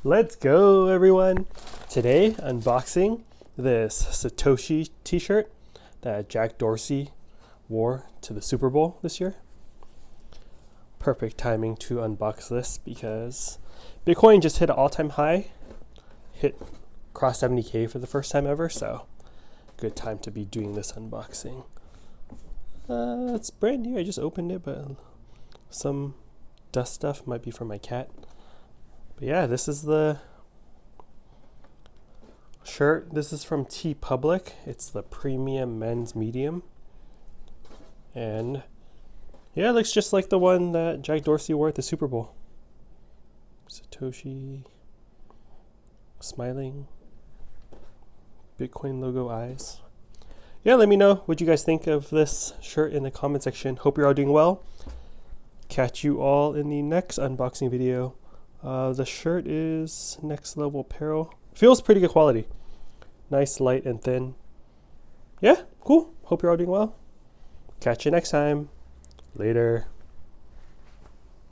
Let's go, everyone. Today, unboxing this Satoshi t-shirt that Jack Dorsey wore to the Super Bowl this year. Perfect timing to unbox this because Bitcoin just hit an all-time high, crossed 70K for the first time ever, so good time to be doing this unboxing. It's brand new. I just opened it, but some dust stuff might be from my cat. But yeah, this is the shirt. This is from TeePublic. It's the premium men's medium. And yeah, it looks just like the one that Jack Dorsey wore at the Super Bowl. Satoshi smiling, Bitcoin logo eyes. Yeah, let me know what you guys think of this shirt in the comment section. Hope you're all doing well. Catch you all in the next unboxing video. The shirt is Next Level Apparel. Feels pretty good quality. Nice, light, and thin. Yeah, cool. Hope you're all doing well. Catch you next time. Later.